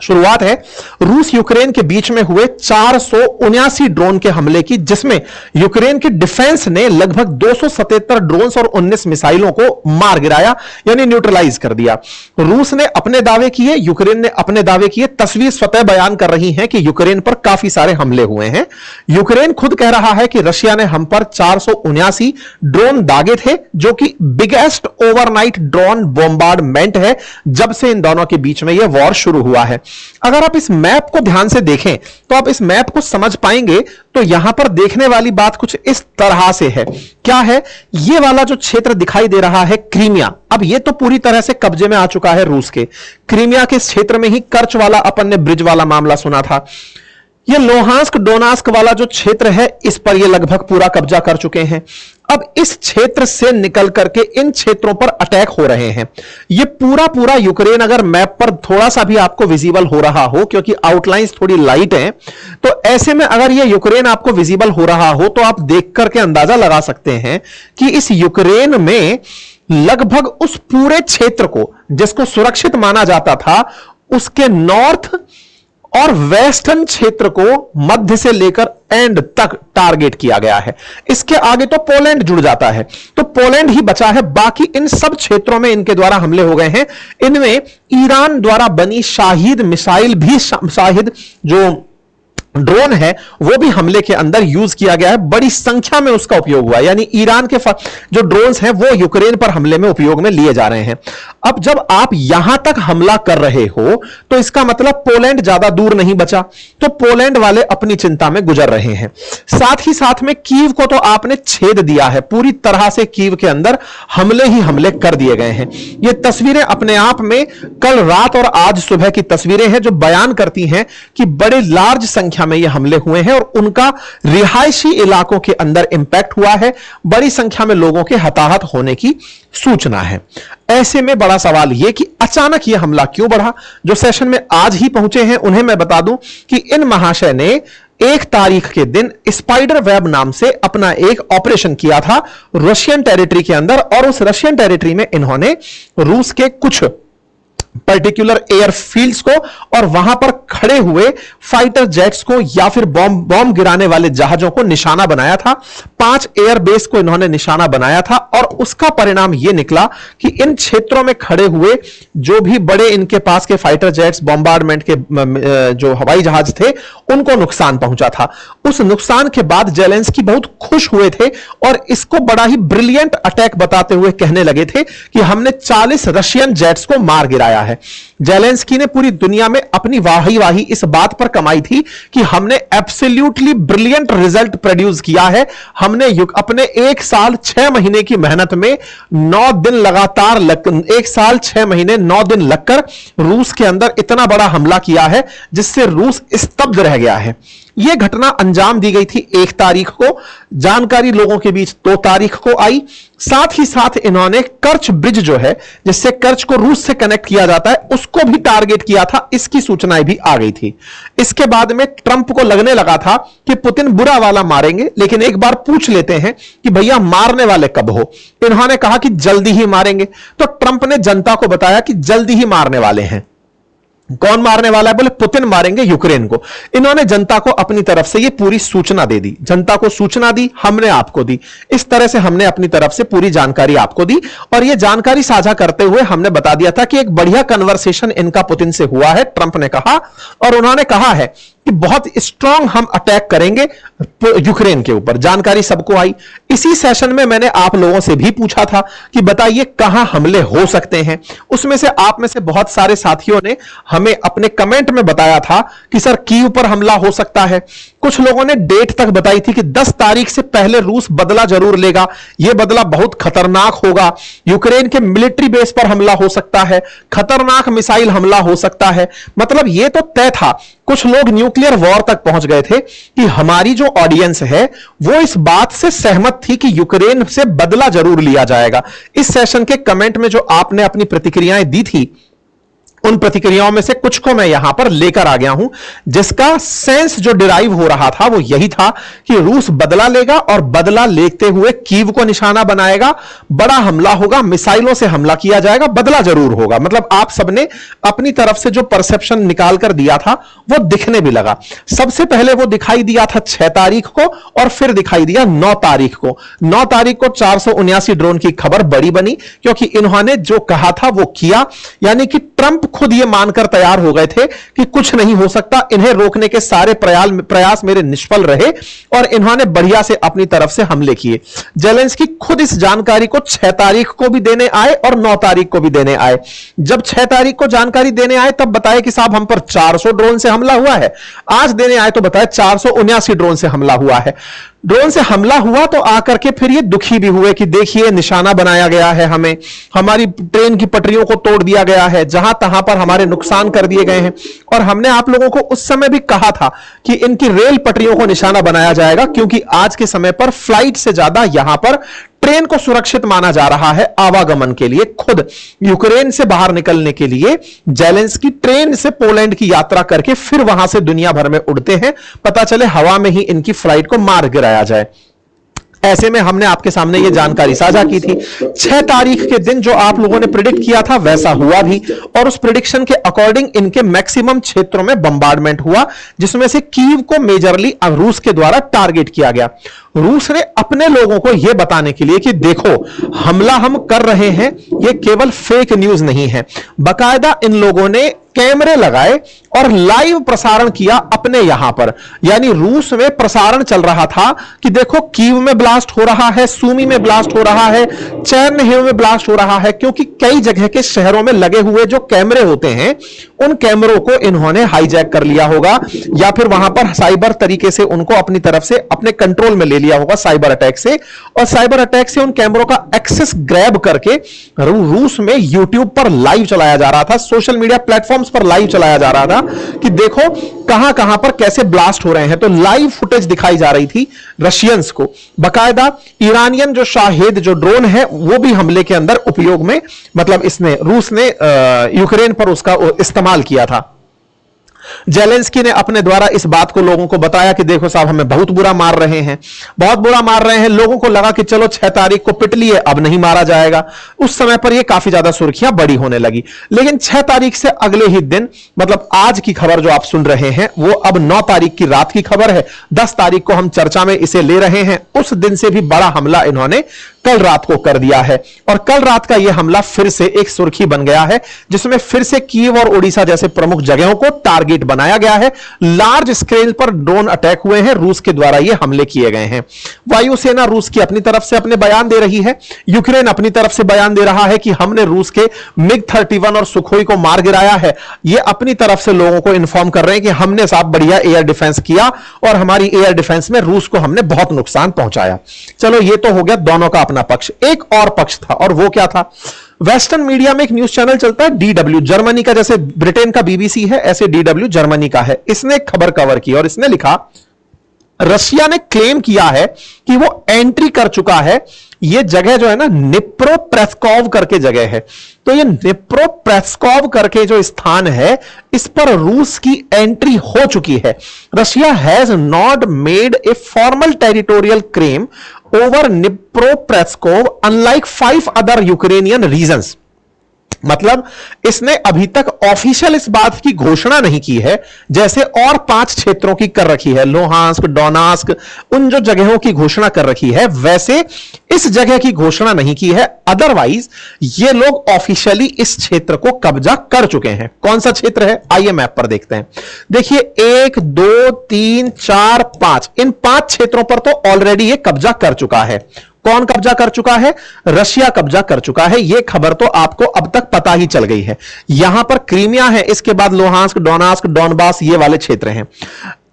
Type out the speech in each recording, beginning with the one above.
शुरुआत है रूस यूक्रेन के बीच में हुए 479 ड्रोन के हमले की, जिसमें यूक्रेन की डिफेंस ने लगभग 277 ड्रोन और 19 मिसाइलों को मार गिराया, यानी न्यूट्रलाइज कर दिया। रूस ने अपने दावे किए, यूक्रेन ने अपने दावे किए। तस्वीर स्वतः बयान कर रही है कि यूक्रेन पर काफी सारे हमले हुए हैं। यूक्रेन खुद कह रहा है कि रशिया ने हम पर 479 ड्रोन दागे थे, जो कि बिगेस्ट ओवरनाइट ड्रोन बॉम्बार्डमेंट है जब से इन दोनों के बीच में यह वॉर शुरू हुआ है। अगर आप इस मैप को ध्यान से देखें तो आप इस मैप को समझ पाएंगे। तो यहां पर देखने वाली बात कुछ इस तरह से है। क्या है ये वाला जो क्षेत्र दिखाई दे रहा है, क्रीमिया। अब ये तो पूरी तरह से कब्जे में आ चुका है रूस के। क्रीमिया के क्षेत्र में ही कर्च वाला अपन ने ब्रिज वाला मामला सुना था। ये लोहांस्क डोनास्क वाला जो क्षेत्र है, इस पर ये लगभग पूरा कब्जा कर चुके हैं। अब इस क्षेत्र से निकल करके इन क्षेत्रों पर अटैक हो रहे हैं। ये पूरा यूक्रेन अगर मैप पर थोड़ा सा भी आपको विजिबल हो रहा हो, क्योंकि आउटलाइंस थोड़ी लाइट हैं, तो ऐसे में अगर ये यूक्रेन आपको विजिबल हो रहा हो तो आप देख करके अंदाजा लगा सकते हैं कि इस यूक्रेन में लगभग उस पूरे क्षेत्र को जिसको सुरक्षित माना जाता था, उसके नॉर्थ और वेस्टर्न क्षेत्र को मध्य से लेकर एंड तक टारगेट किया गया है। इसके आगे तो पोलैंड जुड़ जाता है, तो पोलैंड ही बचा है। बाकी इन सब क्षेत्रों में इनके द्वारा हमले हो गए हैं। इनमें ईरान द्वारा बनी शाहिद मिसाइल भी, शाहिद जो ड्रोन है वो भी हमले के अंदर यूज किया गया है। बड़ी संख्या में उसका उपयोग हुआ, यानी ईरान के जो ड्रोन्स हैं वो यूक्रेन पर हमले में उपयोग में लिए जा रहे हैं। अब जब आप यहां तक हमला कर रहे हो तो इसका मतलब पोलैंड ज्यादा दूर नहीं बचा, तो पोलैंड वाले अपनी चिंता में गुजर रहे हैं। साथ ही साथ में कीव को तो आपने छेद दिया है, पूरी तरह से कीव के अंदर हमले ही हमले कर दिए गए हैं। ये तस्वीरें अपने आप में कल रात और आज सुबह की तस्वीरें हैं, जो बयान करती हैं कि बड़े लार्ज संख्या में ये हमले हुए हैं और उनका रिहायशी इलाकों के अंदर इंपैक्ट हुआ है। बड़ी संख्या में लोगों के हताहत होने की सूचना है। ऐसे में बड़ा सवाल यह कि अचानक यह हमला क्यों बढ़ा। जो सेशन में आज ही पहुंचे हैं उन्हें मैं बता दूं कि इन महाशय ने 1 तारीख के दिन स्पाइडर वेब नाम से अपना एक ऑपरेशन किया था रशियन टेरिटरी के अंदर, और उस रशियन टेरिटरी में इन्होंने रूस के कुछ पर्टिकुलर एयरफील्ड्स को और वहां पर खड़े हुए फाइटर जेट्स को या फिर बॉम्ब गिराने वाले जहाजों को निशाना बनाया था। 5 एयरबेस को इन्होंने निशाना बनाया था और उसका परिणाम यह निकला कि इन क्षेत्रों में खड़े हुए जो भी बड़े इनके पास के फाइटर जेट्स, बॉम्बार्डमेंट के जो हवाई जहाज थे, उनको नुकसान पहुंचा था। उस नुकसान के बाद जेलेंस्की बहुत खुश हुए थे और इसको बड़ा ही ब्रिलियंट अटैक बताते हुए कहने लगे थे कि हमने 40 रशियन जेट्स को मार गिराया है। जेलेंस्की ने पूरी दुनिया में अपनी वाही इस बात पर कमाई थी कि हमने एब्सोल्युटली ब्रिलियंट रिजल्ट प्रोड्यूस किया है। हमने अपने 1 साल 6 महीने की मेहनत में 9 दिन लगातार 1 साल 6 महीने 9 दिन लगकर रूस के अंदर इतना बड़ा हमला किया है जिससे रूस स्तब्ध रह गया है। यह घटना अंजाम दी गई थी 1 तारीख को, जानकारी लोगों के बीच 2 तारीख को आई। साथ ही साथ इन्होंने कर्च ब्रिज जो है जिससे कर्च को रूस से कनेक्ट किया जाता है, उसको भी टारगेट किया था। इसकी सूचनाएं भी आ गई थी। इसके बाद में ट्रंप को लगने लगा था कि पुतिन बुरा वाला मारेंगे, लेकिन एक बार पूछ लेते हैं कि भैया मारने वाले कब हो। इन्होंने कहा कि जल्दी ही मारेंगे, तो ट्रंप ने जनता को बताया कि जल्दी ही मारने वाले हैं। कौन मारने वाला है? बोले पुतिन मारेंगे यूक्रेन को। इन्होंने जनता को अपनी तरफ से ये पूरी सूचना दे दी, जनता को सूचना दी, हमने आपको दी। इस तरह से हमने अपनी तरफ से पूरी जानकारी आपको दी और ये जानकारी साझा करते हुए हमने बता दिया था कि एक बढ़िया कन्वर्सेशन इनका पुतिन से हुआ है, ट्रंप ने कहा, और उन्होंने कहा है कि बहुत स्ट्रांग हम अटैक करेंगे यूक्रेन के ऊपर। जानकारी सबको आई। इसी सेशन में मैंने आप लोगों से भी पूछा था कि बताइए कहां हमले हो सकते हैं। उसमें से आप में से बहुत सारे साथियों ने हमें अपने कमेंट में बताया था कि सर कीव पर हमला हो सकता है। कुछ लोगों ने डेट तक बताई थी कि 10 तारीख से पहले रूस बदला जरूर लेगा, यह बदला बहुत खतरनाक होगा, यूक्रेन के मिलिट्री बेस पर हमला हो सकता है, खतरनाक मिसाइल हमला हो सकता है। मतलब यह तो तय था। कुछ लोग न्यूक्लियर वॉर तक पहुंच गए थे कि हमारी जो ऑडियंस है वो इस बात से सहमत थी कि यूक्रेन से बदला जरूर लिया जाएगा। इस सेशन के कमेंट में जो आपने अपनी प्रतिक्रियाएं दी थी, उन प्रतिक्रियाओं में से कुछ को मैं यहां पर लेकर आ गया हूं, जिसका सेंस जो डिराइव हो रहा था वो यही था कि रूस बदला लेगा और बदला लेते हुए कीव को निशाना बनाएगा, बड़ा हमला होगा, मिसाइलों से हमला किया जाएगा, बदला जरूर होगा। मतलब आप सबने अपनी तरफ से जो परसेप्शन निकाल कर दिया था वो दिखने भी लगा। सबसे पहले वो दिखाई दिया था 6 तारीख को और फिर दिखाई दिया 9 तारीख को। 9 तारीख को 479 ड्रोन की खबर बड़ी बनी, क्योंकि इन्होंने जो कहा था वो किया। यानी कि ट्रंप खुद ये मानकर तैयार हो गए थे कि कुछ नहीं हो सकता, इन्हें रोकने के सारे प्रयास मेरे निष्फल रहे, और इन्होंने बढ़िया से अपनी तरफ से हमले किए। जेलेंस्की खुद इस जानकारी को 6 तारीख को भी देने आए और 9 तारीख को भी देने आए। जब 6 तारीख को जानकारी देने आए तब बताए कि साहब हम पर 400 ड्रोन से हमला हुआ है। आज देने आए तो बताया 479 ड्रोन से हमला हुआ है। ड्रोन से हमला हुआ तो आकर के फिर ये दुखी भी हुए कि देखिए निशाना बनाया गया है, हमें हमारी ट्रेन की पटरियों को तोड़ दिया गया है, जहां तहां पर हमारे नुकसान कर दिए गए हैं। और हमने आप लोगों को उस समय भी कहा था कि इनकी रेल पटरियों को निशाना बनाया जाएगा, क्योंकि आज के समय पर फ्लाइट से ज्यादा यहां पर ट्रेन को सुरक्षित माना जा रहा है आवागमन के लिए। खुद यूक्रेन से बाहर निकलने के लिए जेलेंस्की ट्रेन से पोलैंड की यात्रा करके फिर वहां से दुनिया भर में उड़ते हैं, पता चले हवा में ही इनकी फ्लाइट को मार गिराया जाए। ऐसे में हमने आपके सामने ये जानकारी साझा की थी। 6 तारीख के दिन जो आप लोगों ने प्रिडिक्ट किया था वैसा हुआ भी, और उस प्रिडिक्शन के अकॉर्डिंग इनके मैक्सिमम क्षेत्रों में बम्बार्डमेंट हुआ, जिसमें से कीव को मेजरली रूस के द्वारा टारगेट किया गया। रूस ने अपने लोगों को यह बताने के लिए कि देखो हमला हम कर रहे हैं, यह केवल फेक न्यूज नहीं है, बकायदा इन लोगों ने कैमरे लगाए और लाइव प्रसारण किया अपने यहां पर। यानी रूस में प्रसारण चल रहा था कि देखो कीव में ब्लास्ट हो रहा है, सूमी में ब्लास्ट हो रहा है, चेर्निहिव में ब्लास्ट हो रहा है, क्योंकि कई जगह के शहरों में लगे हुए जो कैमरे होते हैं उन कैमरों को इन्होंने हाईजैक कर लिया होगा, या फिर वहां पर साइबर तरीके से उनको अपनी तरफ से अपने कंट्रोल में ले लिया होगा साइबर अटैक से, और साइबर अटैक से उन कैमरों का एक्सेस ग्रैब करके रूस में यूट्यूब पर लाइव चलाया जा रहा था, सोशल मीडिया प्लेटफॉर्म्स पर लाइव चलाया जा रहा था कि देखो कहां कहां पर कैसे ब्लास्ट हो रहे हैं। तो लाइव फुटेज दिखाई जा रही थी रशियंस को। बकायदा ईरानियन जो शाहेद जो ड्रोन है वो भी हमले के अंदर उपयोग में, मतलब इसने रूस ने यूक्रेन पर उसका इस्तेमाल किया था। जेलेंस्की ने अपने द्वारा इस बात को लोगों को बताया कि देखो साहब हमें बहुत बुरा मार रहे हैं, बहुत बुरा मार रहे हैं। लोगों को लगा कि चलो 6 तारीख को पिट लिए, अब नहीं मारा जाएगा। उस समय पर यह काफी ज्यादा सुर्खियां बड़ी होने लगी। लेकिन 6 तारीख से अगले ही दिन, मतलब आज की खबर जो आप सुन रहे हैं वो अब 9 तारीख की रात की खबर है। 10 तारीख को हम चर्चा में इसे ले रहे हैं। उस दिन से भी बड़ा हमला इन्होंने कल रात को कर दिया है, और कल रात का यह हमला फिर से एक सुर्खी बन गया है, जिसमें फिर से कीव और ओडिशा जैसे प्रमुख जगहों को टारगेट बनाया गया है। लार्ज स्केल पर ड्रोन अटैक हुए हैं, रूस के द्वारा यह हमले किए गए हैं। वायुसेना रूस की अपनी तरफ से अपने बयान दे रही है, यूक्रेन अपनी तरफ से बयान दे रहा है कि हमने रूस के मिग-31 और सुखोई को मार गिराया है। यह अपनी तरफ से लोगों को इंफॉर्म कर रहे हैं कि हमने साहब बढ़िया एयर डिफेंस किया, और हमारी एयर डिफेंस में रूस को हमने बहुत नुकसान पहुंचाया। चलो ये तो हो गया दोनों का अपना पक्ष। एक और पक्ष था, और वो क्या था? वेस्टर्न मीडिया में एक न्यूज चैनल चलता है DW, जर्मनी का, जैसे ब्रिटेन का BBC है ऐसे DW जर्मनी का है। इसने एक खबर कवर की और इसने लिखा रशिया ने क्लेम किया है कि वो एंट्री कर चुका है। ये जगह जो है ना निप्रोपेट्रोव्स्क करके जगह है, तो ये निप्रोपेट्रोव्स्क करके जो स्थान है इस पर रूस की एंट्री हो चुकी है। Russia has not made a formal territorial claim over Dnipropetrovsk unlike 5 other Ukrainian regions. मतलब इसने अभी तक ऑफिशियल इस बात की घोषणा नहीं की है जैसे और 5 क्षेत्रों की कर रखी है, लोहांस्क, डोनास्क, उन जो जगहों की घोषणा कर रखी है, वैसे इस जगह की घोषणा नहीं की है। अदरवाइज ये लोग ऑफिशियली इस क्षेत्र को कब्जा कर चुके हैं। कौन सा क्षेत्र है आइए मैप पर देखते हैं। देखिए 1 2 3 4 5, इन 5 क्षेत्रों पर तो ऑलरेडी ये कब्जा कर चुका है। कौन कब्जा कर चुका है? रशिया कब्जा कर चुका है। यह खबर तो आपको अब तक पता ही चल गई है। यहां पर क्रीमिया है, इसके बाद लोहांस्क, डोनास्क, डोनबास, ये वाले क्षेत्र हैं।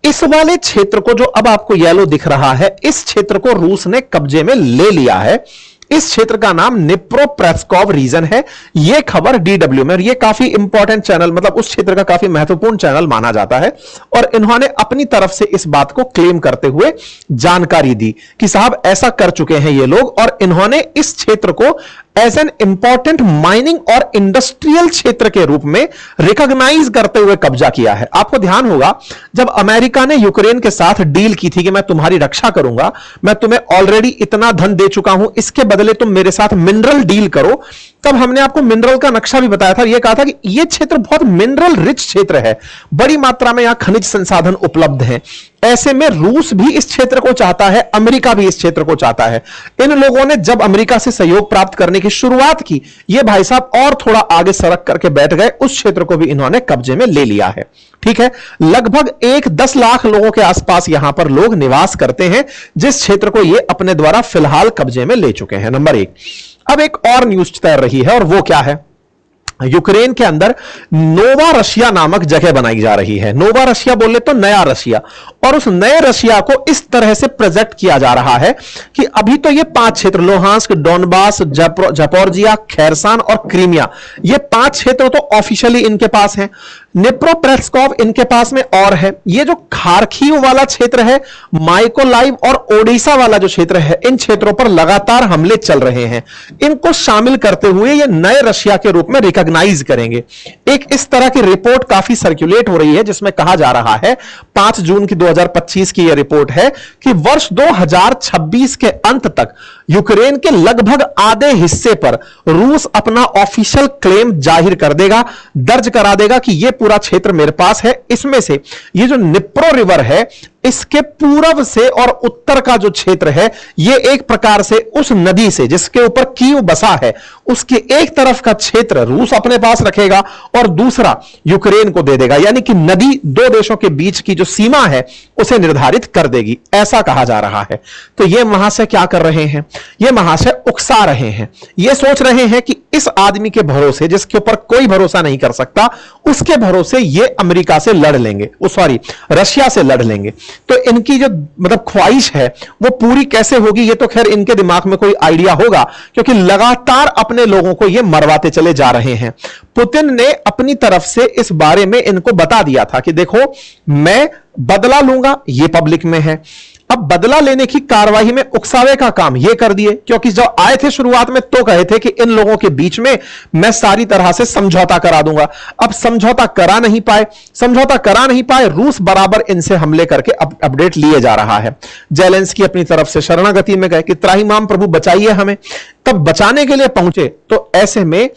इस वाले क्षेत्र को जो अब आपको येलो दिख रहा है, इस क्षेत्र को रूस ने कब्जे में ले लिया है। इस क्षेत्र का नाम निप्रोपेट्रोव्स्क रीजन है। यह खबर DW में, और यह काफी इंपॉर्टेंट चैनल, मतलब उस क्षेत्र का काफी महत्वपूर्ण चैनल माना जाता है, और इन्होंने अपनी तरफ से इस बात को क्लेम करते हुए जानकारी दी कि साहब ऐसा कर चुके हैं ये लोग, और इन्होंने इस क्षेत्र को एज एन इंपॉर्टेंट माइनिंग और इंडस्ट्रियल क्षेत्र के रूप में रिकॉग्नाइज करते हुए कब्जा किया है। आपको ध्यान होगा जब अमेरिका ने यूक्रेन के साथ डील की थी कि मैं तुम्हारी रक्षा करूंगा, मैं तुम्हें ऑलरेडी इतना धन दे चुका हूं, इसके बदले तुम मेरे साथ मिनरल डील करो, तब हमने आपको मिनरल का नक्शा भी बताया था। यह कहा था कि यह क्षेत्र बहुत मिनरल रिच क्षेत्र है, बड़ी मात्रा में यहां खनिज संसाधन उपलब्ध हैं। ऐसे में रूस भी इस क्षेत्र को चाहता है, अमेरिका भी इस क्षेत्र को चाहता है। इन लोगों ने जब अमेरिका से सहयोग प्राप्त करने की शुरुआत की, ये भाई साहब और थोड़ा आगे सरक करके बैठ गए, उस क्षेत्र को भी इन्होंने कब्जे में ले लिया है। ठीक है, लगभग 10 लाख लोगों के आसपास यहां पर लोग निवास करते हैं, जिस क्षेत्र को ये अपने द्वारा फिलहाल कब्जे में ले चुके हैं। नंबर 1। अब एक और न्यूज तैर रही है और वो क्या है, यूक्रेन के अंदर नोवा रशिया नामक जगह बनाई जा रही है। नोवा रशिया बोले तो नया रशिया, और उस नए रशिया को इस तरह से प्रेजेंट किया जा रहा है कि अभी तो ये 5 क्षेत्र, लोहांस्क, डोनबास, जापोरिजिया, खैरसान और क्रीमिया, ये 5 क्षेत्र तो ऑफिशियली इनके पास हैं। निप्रोपेट्रोव्स्क इनके पास में और है। ये जो खार्किव वाला क्षेत्र है, माइकोलाइव और ओडिशा वाला जो क्षेत्र है, इन क्षेत्रों पर लगातार हमले चल रहे हैं। इनको शामिल करते हुए ये नए रशिया के रूप में रिकॉग्नाइज करेंगे। एक इस तरह की रिपोर्ट काफी सर्कुलेट हो रही है, जिसमें कहा जा रहा है, 5 जून की 2025 की यह रिपोर्ट है कि वर्ष 2026 के अंत तक यूक्रेन के लगभग आधे हिस्से पर रूस अपना ऑफिशियल क्लेम जाहिर कर देगा, दर्ज करा देगा कि यह पूरा क्षेत्र मेरे पास है। इसमें से ये जो निप्रो रिवर है, इसके पूर्व से और उत्तर का जो क्षेत्र है, यह एक प्रकार से उस नदी से जिसके ऊपर कीव बसा है, उसके एक तरफ का क्षेत्र रूस अपने पास रखेगा और दूसरा यूक्रेन को दे देगा। यानी कि नदी 2 देशों के बीच की जो सीमा है उसे निर्धारित कर देगी, ऐसा कहा जा रहा है। तो यह महाशय क्या कर रहे हैं, यह महाशय उकसा रहे हैं। यह सोच रहे हैं कि इस आदमी के भरोसे, जिसके ऊपर कोई भरोसा नहीं कर सकता, उसके भरोसे यह अमेरिका से लड़ लेंगे, रशिया से लड़ लेंगे। तो इनकी जो मतलब ख्वाहिश है वो पूरी कैसे होगी, ये तो खैर इनके दिमाग में कोई आइडिया होगा, क्योंकि लगातार अपने लोगों को ये मरवाते चले जा रहे हैं। पुतिन ने अपनी तरफ से इस बारे में इनको बता दिया था कि देखो, मैं बदला लूंगा, ये पब्लिक में है। अब बदला लेने की कार्रवाई में उकसावे का काम ये कर दिए, क्योंकि जब आए थे शुरुआत में तो कहे थे कि इन लोगों के बीच में मैं सारी तरह से समझौता करा दूंगा। अब समझौता करा नहीं पाए, रूस बराबर इनसे हमले करके अपडेट लिए जा रहा है। जेलेंस्की अपनी तरफ से शरणागति में गए कि त्राहिमाम प्रभु बचाइए हमें, तब बचाने के लिए पहुंचे तो ऐसे में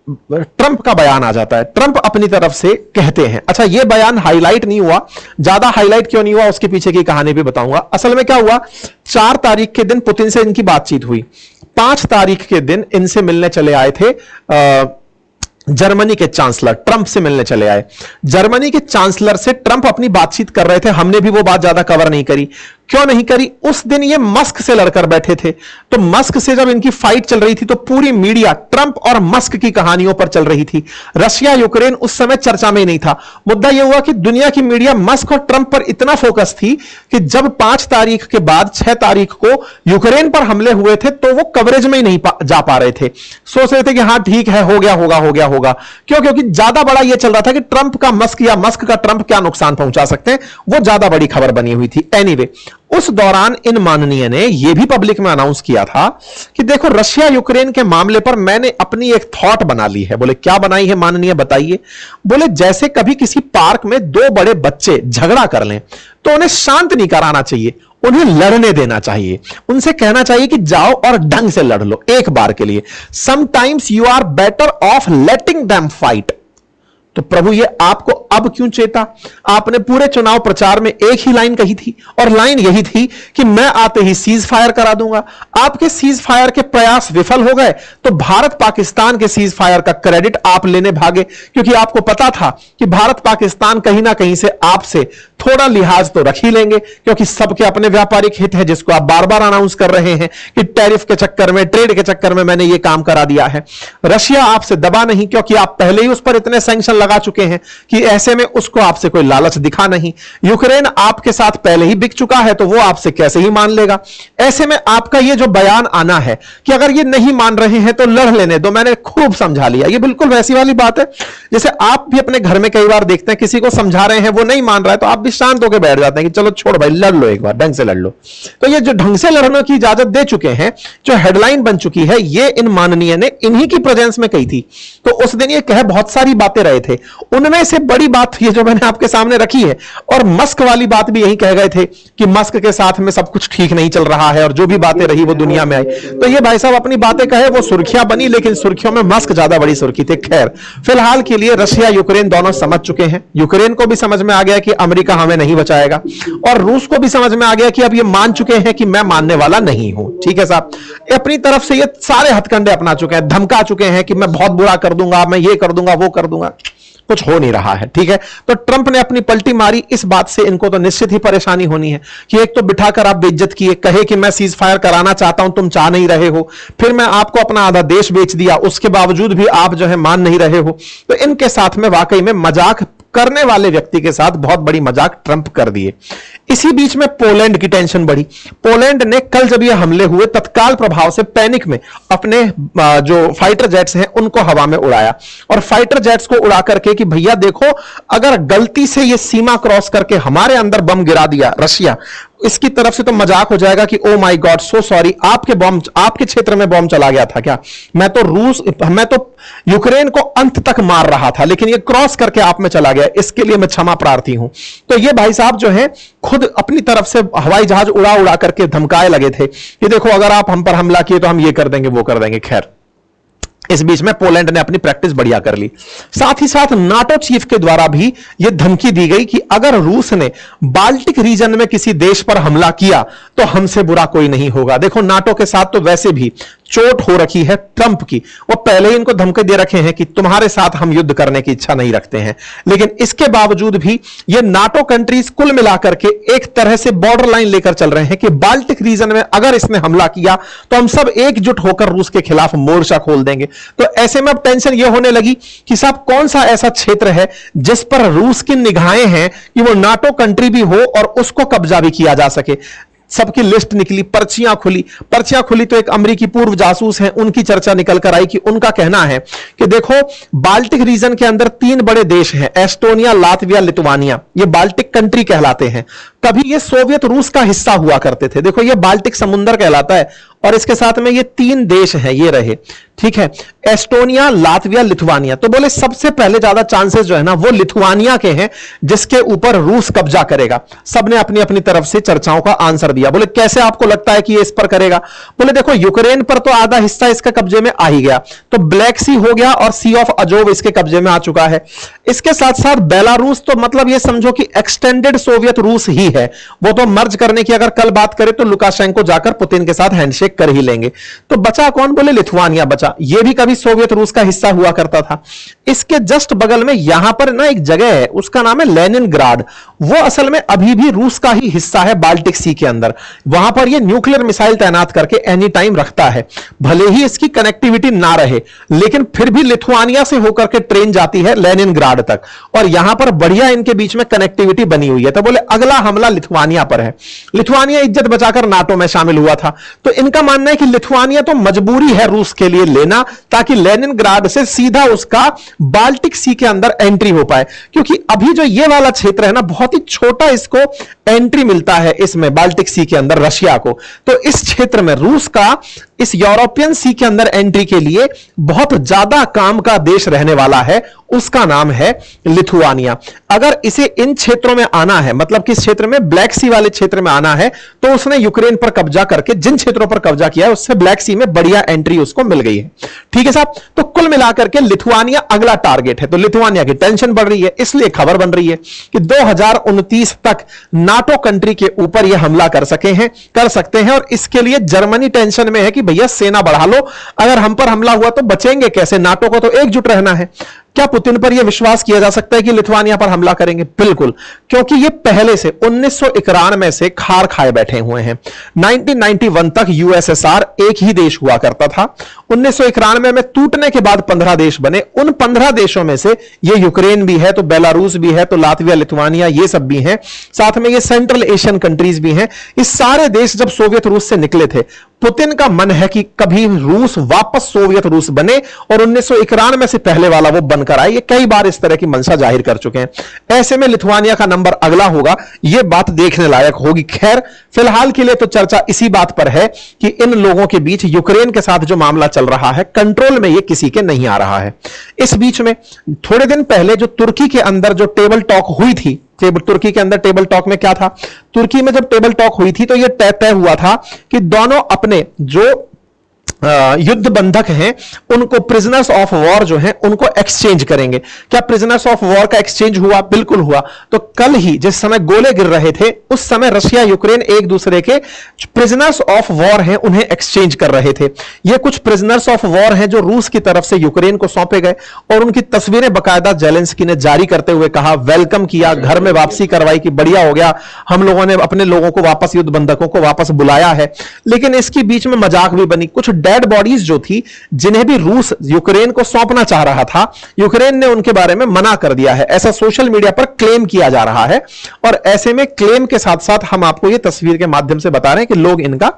ट्रंप का बयान आ जाता है। ट्रंप अपनी तरफ से कहते हैं, अच्छा ये बयान हाईलाइट नहीं हुआ, ज्यादा हाईलाइट क्यों नहीं हुआ उसके पीछे की कहानी भी बताऊंगा। असल में क्या हुआ, 4 तारीख के दिन पुतिन से इनकी बातचीत हुई, 5 तारीख के दिन इनसे मिलने चले आए थे जर्मनी के चांसलर, ट्रंप से मिलने चले आए। जर्मनी के चांसलर से ट्रंप अपनी बातचीत कर रहे थे, हमने भी वो बात ज्यादा कवर नहीं करी। क्यों नहीं करी, उस दिन ये मस्क से लड़कर बैठे थे, तो मस्क से जब इनकी फाइट चल रही थी तो पूरी मीडिया ट्रंप और मस्क की कहानियों पर चल रही थी। रशिया यूक्रेन उस समय चर्चा में ही नहीं था। मुद्दा यह हुआ कि दुनिया की मीडिया मस्क और ट्रंप पर इतना फोकस थी कि जब 5 तारीख के बाद 6 तारीख को यूक्रेन पर हमले हुए थे तो वो कवरेज में ही नहीं जा पा रहे थे। सोच रहे थे कि हां ठीक है, हो गया। क्यों? क्योंकि ज्यादा बड़ा यह चल रहा था कि ट्रंप का मस्क या मस्क का ट्रंप क्या नुकसान पहुंचा सकते हैं, वो ज्यादा बड़ी खबर बनी हुई थी। एनीवे, उस दौरान इन माननीय ने यह भी पब्लिक में अनाउंस किया था कि देखो, रशिया यूक्रेन के मामले पर मैंने अपनी एक थॉट बना ली है। बोले क्या बनाई है माननीय, बताइए। बोले जैसे कभी किसी पार्क में 2 बड़े बच्चे झगड़ा कर लें तो उन्हें शांत नहीं कराना चाहिए, उन्हें लड़ने देना चाहिए। उनसे कहना चाहिए कि जाओ और ढंग से लड़ लो एक बार के लिए। Sometimes you are better off letting them fight. तो प्रभु ये आपको अब क्यों चेता? आपने पूरे चुनाव प्रचार में एक ही लाइन कही थी और लाइन यही थी कि मैं आते ही सीज फायर करा दूंगा। आपके सीज फायर के प्रयास विफल हो गए तो भारत पाकिस्तान के सीज फायर का क्रेडिट आप लेने भागे, क्योंकि आपको पता था कि भारत पाकिस्तान कहीं ना कहीं से आपसे थोड़ा लिहाज तो रख ही लेंगे, क्योंकि सबके अपने व्यापारिक हित है, जिसको आप बार बार अनाउंस कर रहे हैं कि टैरिफ के चक्कर में, ट्रेड के चक्कर में मैंने ये काम करा दिया है। रशिया आपसे दबा नहीं, क्योंकि आप पहले ही उस पर इतने सैंक्शन लगा चुके हैं कि ऐसे में उसको आपसे कोई लालच दिखा नहीं, यूक्रेन आपके साथ पहले ही बिक चुका है, तो वो आपसे कैसे ही मान लेगा। ऐसे में आपका ये जो बयान आना है कि अगर ये नहीं मान रहे हैं तो लड़ लेने दो, मैंने खूब समझा लिया, ये बिल्कुल वैसी वाली बात है जैसे आप भी अपने घर में कई बार देखते हैं किसी को समझा रहे हैं, वो नहीं मान रहा है, तो आप भी शांत होकर बैठ जाते हैं कि चलो छोड़ भाई, लड़ लो, एक बार ढंग से लड़ लो। तो ये जो ढंग से लड़ने की इजाजत दे चुके हैं, जो हेडलाइन बन चुकी है, ये इन माननीय ने इन्हीं की प्रेजेंस में कही थी। तो उस दिन ये कह बहुत सारी बातें रहे थे, उनमें से बड़ी बात ये जो मैंने आपके सामने रखी है, और मस्क वाली बात भी यही कह गए थे कि मस्क के साथ में सब कुछ ठीक नहीं चल रहा है और जो भी बातें रही वो दुनिया में आई। तो ये भाई साहब अपनी बातें कहे, वो सुर्खियां बनी, लेकिन सुर्खियों में मस्क ज्यादा बड़ी सुर्खी थी। खैर, फिलहाल के लिए रशिया यूक्रेन दोनों समझ चुके हैं, यूक्रेन को भी समझ में आ गया कि अमेरिका हमें नहीं बचाएगा, और रूस को भी समझ में आ गया कि अब ये मान चुके हैं कि मैं मानने वाला नहीं हूं। ठीक है साहब, अपनी तरफ से ये सारे हथकंडे अपना चुके हैं, धमका चुके हैं कि मैं बहुत बुरा कर दूंगा, मैं ये कर दूंगा, वो कर दूंगा, कुछ हो नहीं रहा है। ठीक है, तो ट्रंप ने अपनी पलटी मारी, इस बात से इनको तो निश्चित ही परेशानी होनी है कि एक तो बिठाकर आप बेइज्जत किए, कहे कि मैं सीज फायर कराना चाहता हूं, तुम चाह नहीं रहे हो, फिर मैं आपको अपना आधा देश बेच दिया, उसके बावजूद भी आप जो है मान नहीं रहे हो। तो इनके साथ में वाकई में मजाक करने वाले व्यक्ति के साथ बहुत बड़ी मजाक ट्रंप कर दिए। इसी बीच में पोलैंड की टेंशन बढ़ी। पोलैंड ने कल जब ये हमले हुए, तत्काल प्रभाव से पैनिक में अपने जो फाइटर जेट्स हैं उनको हवा में उड़ाया, और फाइटर जेट्स को उड़ा करके कि भैया देखो, अगर गलती से ये सीमा क्रॉस करके हमारे अंदर बम गिरा दिया रशिया, इसकी तरफ से तो मजाक हो जाएगा कि oh my God, so sorry, आपके बम, आपके क्षेत्र में बम चला गया था क्या, मैं तो यूक्रेन को अंत तक मार रहा था, लेकिन ये क्रॉस करके आप में चला गया, इसके लिए मैं क्षमा प्रार्थी हूं। तो ये भाई साहब जो है खुद अपनी तरफ से हवाई जहाज उड़ा उड़ा करके धमकाए लगे थे कि देखो अगर आप हम पर हमला किए तो हम ये कर देंगे, वो कर देंगे। खैर, इस बीच में पोलैंड ने अपनी प्रैक्टिस बढ़िया कर ली। साथ ही साथ नाटो चीफ के द्वारा भी यह धमकी दी गई कि अगर रूस ने बाल्टिक रीजन में किसी देश पर हमला किया तो हमसे बुरा कोई नहीं होगा। देखो, नाटो के साथ तो वैसे भी चोट हो रखी है ट्रंप की, वो पहले ही इनको धमकी दे रखे हैं कि तुम्हारे साथ हम युद्ध करने की इच्छा नहीं रखते हैं, लेकिन इसके बावजूद भी ये नाटो कंट्रीज कुल मिलाकर के एक तरह से बॉर्डर लाइन लेकर चल रहे हैं कि बाल्टिक रीजन में अगर इसने हमला किया तो हम सब एकजुट होकर रूस के खिलाफ मोर्चा खोल देंगे। तो ऐसे में अब टेंशन यह होने लगी कि साहब कौन सा ऐसा क्षेत्र है जिस पर रूस की निगाहें हैं कि वो नाटो कंट्री भी हो और उसको कब्जा भी किया जा सके। सबकी लिस्ट निकली, पर्चियां खुली तो एक अमेरिकी पूर्व जासूस हैं, उनकी चर्चा निकल कर आई कि उनका कहना है कि देखो, बाल्टिक रीजन के अंदर 3 बड़े देश हैं, एस्टोनिया, लातविया, लिथुआनिया, ये बाल्टिक कंट्री कहलाते हैं। कभी ये सोवियत रूस का हिस्सा हुआ करते थे। देखो, ये बाल्टिक समुद्र कहलाता है, और इसके साथ में ये 3 देश हैं, ये रहे। ठीक है, एस्टोनिया, लातविया, लिथुआनिया। तो बोले सबसे पहले ज्यादा चांसेस जो है ना वो लिथुआनिया के हैं, जिसके ऊपर रूस कब्जा करेगा। सबने अपनी अपनी तरफ से चर्चाओं का आंसर दिया। बोले कैसे आपको लगता है कि ये इस पर करेगा? बोले देखो, यूक्रेन पर तो आधा हिस्सा इसके कब्जे में आ ही गया, तो ब्लैक सी हो गया और सी ऑफ अजोव इसके कब्जे में आ चुका है। इसके साथ साथ बेलारूस, तो मतलब ये समझो कि एक्सटेंडेड सोवियत रूस ही है। वो तो मर्ज करने की अगर कल बात करें तो लुकाशेंको जाकर पुतिन के साथ हैंडशेक कर ही लेंगे। तो बचा कौन? बोले लिथुआनिया बचा। ये भी कभी सोवियत रूस का हिस्सा हुआ करता था। इसके जस्ट बगल में यहां पर ना एक जगह है, उसका नाम है लेनिनग्राड। वो असल में अभी भी रूस का ही हिस्सा है बाल्टिक सी के अंदर। वहां पर ये न्यूक्लियर मिसाइल तैनात करके एनी टाइम रखता है। भले ही इसकी कनेक्टिविटी ना रहे, लेकिन फिर भी लिथुआनिया से होकर के ट्रेन जाती है लेनिनग्राड तक, और यहां पर बढ़िया इनके बीच में कनेक्टिविटी बनी हुई है। तो बोले अगला हमला लिथुआनिया पर है। लिथुआनिया इज्जत बचाकर नाटो में शामिल हुआ था, तो इनका मानना है कि लिथुआनिया तो मजबूरी है रूस के लिए लेना, ताकि लेनिनग्राड से सीधा उसका बाल्टिक सी के अंदर एंट्री हो पाए। क्योंकि अभी जो ये वाला क्षेत्र है ना, बहुत ही छोटा इसको एंट्री मिलता है इसमें बाल्टिक सी के अंदर रशिया को। तो इस क्षेत्र में रूस का इस यूरोपियन सी के अंदर एंट्री के लिए बहुत ज्यादा काम का देश रहने वाला है, उसका नाम है लिथुआनिया। अगर इसे इन क्षेत्रों में आना है, मतलब किस क्षेत्र में? ब्लैक सी वाले क्षेत्र में आना है, तो उसने यूक्रेन पर कब्जा करके जिन क्षेत्रों पर कब्जा किया है उससे ब्लैक सी में बढ़िया एंट्री उसको मिल गई है। ठीक है साहब, तो कुल मिलाकर के लिथुआनिया अगला टारगेट है। तो लिथुआनिया की टेंशन बढ़ रही है, इसलिए खबर बन रही है कि 2029 तक नाटो कंट्री के ऊपर यह हमला कर सकते हैं। और इसके लिए जर्मनी टेंशन में है कि भैया सेना बढ़ा लो, अगर हम पर हमला हुआ तो बचेंगे कैसे? नाटो को तो एकजुट रहना है। क्या पुतिन पर यह विश्वास किया जा सकता है कि लिथुआनिया पर हमला करेंगे? बिल्कुल, क्योंकि ये पहले से 1991 से खार खाए बैठे हुए हैं। 1991 तक यूएसएसआर एक ही देश हुआ करता था। 1991 में टूटने के बाद 15 देश बने। उन 15 देशों में से ये यूक्रेन भी है, तो बेलारूस भी है, तो लातविया, लिथुआनिया, ये सब भी हैं। साथ में ये सेंट्रल एशियन कंट्रीज भी हैं। इस सारे देश जब सोवियत रूस से निकले थे, पुतिन का मन है कि कभी रूस वापस सोवियत रूस बने और 1991 से पहले वाला वो बनकर आए। ये कई बार इस तरह की मंशा जाहिर कर चुके हैं। ऐसे में लिथुआनिया का नंबर अगला होगा, ये बात देखने लायक होगी। खैर, फिलहाल के लिए तो चर्चा इसी बात पर है कि इन लोगों के बीच यूक्रेन के साथ जो मामला चल रहा है, कंट्रोल में ये किसी के नहीं आ रहा है। इस बीच में थोड़े दिन पहले जो तुर्की के अंदर जो टेबल टॉक हुई थी, तुर्की के अंदर टेबल टॉक में क्या था? तुर्की में जब टेबल टॉक हुई थी तो यह तय हुआ था कि दोनों अपने जो युद्ध बंधक हैं उनको, प्रिजनर्स ऑफ वॉर जो हैं, उनको एक्सचेंज करेंगे। क्या प्रिजनर्स ऑफ वॉर का एक्सचेंज हुआ? बिल्कुल हुआ। तो कल ही जिस समय गोले गिर रहे थे, उस समय रशिया यूक्रेन एक दूसरे के प्रिजनर्स ऑफ वॉर हैं उन्हें एक्सचेंज कर रहे थे। ये कुछ प्रिजनर्स ऑफ वॉर हैं जो रूस की तरफ से यूक्रेन को सौंपे गए और उनकी तस्वीरें बाकायदा जेलेंस्की ने जारी करते हुए कहा, वेलकम किया, घर में वापसी करवाई कि बढ़िया हो गया, हम लोगों ने अपने लोगों को वापस, युद्ध बंधकों को वापस बुलाया है। लेकिन इसके बीच में मजाक भी बनी। कुछ डेड बॉडीज जो थी, जिन्हें भी रूस यूक्रेन को सौंपना चाह रहा था, यूक्रेन ने उनके बारे में मना कर दिया है, ऐसा सोशल मीडिया पर क्लेम किया जा रहा है। और ऐसे में क्लेम के साथ साथ हम आपको यह तस्वीर के माध्यम से बता रहे हैं कि लोग इनका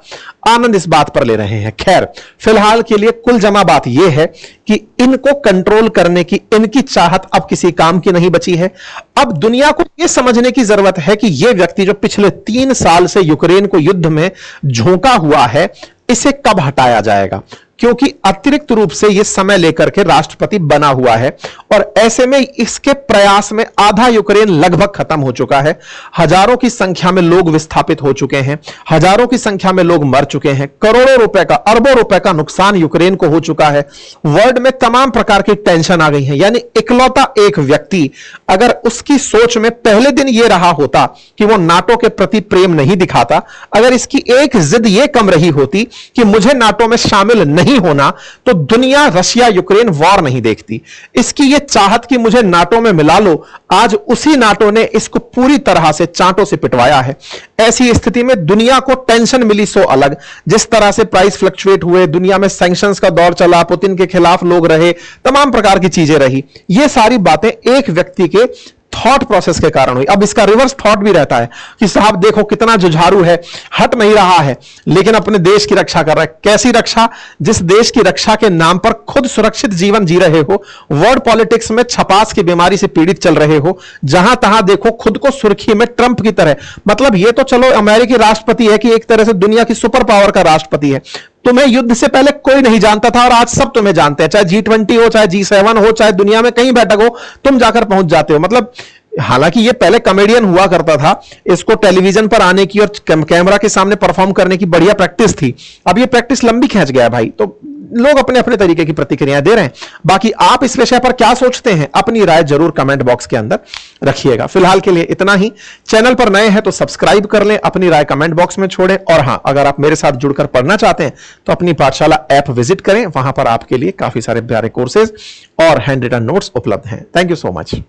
आनंद इस बात पर ले रहे हैं। खैर, फिलहाल के लिए कुल जमा बात यह है कि इनको कंट्रोल करने की इनकी चाहत अब किसी काम की नहीं बची है। अब दुनिया को यह समझने की जरूरत है कि यह व्यक्ति जो पिछले 3 साल से यूक्रेन को युद्ध में झोंका हुआ है, इसे कब हटाया जाएगा, क्योंकि अतिरिक्त रूप से यह समय लेकर के राष्ट्रपति बना हुआ है। और ऐसे में इसके प्रयास में आधा यूक्रेन लगभग खत्म हो चुका है। हजारों की संख्या में लोग विस्थापित हो चुके हैं, हजारों की संख्या में लोग मर चुके हैं, करोड़ों रुपए का, अरबों रुपए का नुकसान यूक्रेन को हो चुका है। वर्ल्ड में तमाम प्रकार की टेंशन आ गई है। यानी इकलौता एक व्यक्ति, अगर उसकी सोच में पहले दिन यह रहा होता कि वो नाटो के प्रति प्रेम नहीं दिखाता, अगर इसकी एक जिद यह कम रही होती कि मुझे नाटो में शामिल नहीं होना, तो दुनिया रशिया यूक्रेन वॉर नहीं देखती। इसकी यह चाहत कि मुझे नाटो में मिला लो, आज उसी नाटो ने इसको पूरी तरह से चांटों से पिटवाया है। ऐसी स्थिति में दुनिया को टेंशन मिली सो अलग। जिस तरह से प्राइस फ्लक्चुएट हुए, दुनिया में सैंक्शंस का दौर चला, पुतिन के खिलाफ लोग रहे, तमाम प्रकार की चीजें रही, ये सारी बातें एक व्यक्ति के थॉट प्रोसेस के कारण हुई। अब इसका रिवर्स थॉट भी रहता है कि साहब देखो कितना जुझारू है, हट नहीं रहा है, लेकिन अपने देश की रक्षा कर रहा है। कैसी रक्षा? जिस देश की रक्षा के नाम पर खुद सुरक्षित जीवन जी रहे हो, वर्ल्ड पॉलिटिक्स में छपास की बीमारी से पीड़ित चल रहे हो, जहां तहां देखो खुद को सुर्खी में ट्रंप की तरह। मतलब ये तो चलो अमेरिकी राष्ट्रपति है कि एक तरह से दुनिया की सुपर पावर का राष्ट्रपति है। तुम्हें युद्ध से पहले कोई नहीं जानता था और आज सब तुम्हें जानते हैं। चाहे G20 हो, चाहे G7 हो, चाहे दुनिया में कहीं बैठक हो, तुम जाकर पहुंच जाते हो। मतलब हालांकि ये पहले कॉमेडियन हुआ करता था, इसको टेलीविजन पर आने की और कैमरा के सामने परफॉर्म करने की बढ़िया प्रैक्टिस थी। अब ये प्रैक्टिस लंबी खींच गया भाई। तो लोग अपने अपने तरीके की प्रतिक्रियाएं दे रहे हैं। बाकी आप इस विषय पर क्या सोचते हैं, अपनी राय जरूर कमेंट बॉक्स के अंदर रखिएगा। फिलहाल के लिए इतना ही। चैनल पर नए हैं तो सब्सक्राइब कर लें, अपनी राय कमेंट बॉक्स में छोड़ें। और हां, अगर आप मेरे साथ जुड़कर पढ़ना चाहते हैं तो अपनी पाठशाला ऐप विजिट करें, वहां पर आपके लिए काफी सारे प्यारे कोर्सेज और हैंड रिटन नोट्स उपलब्ध हैं। Thank you so much.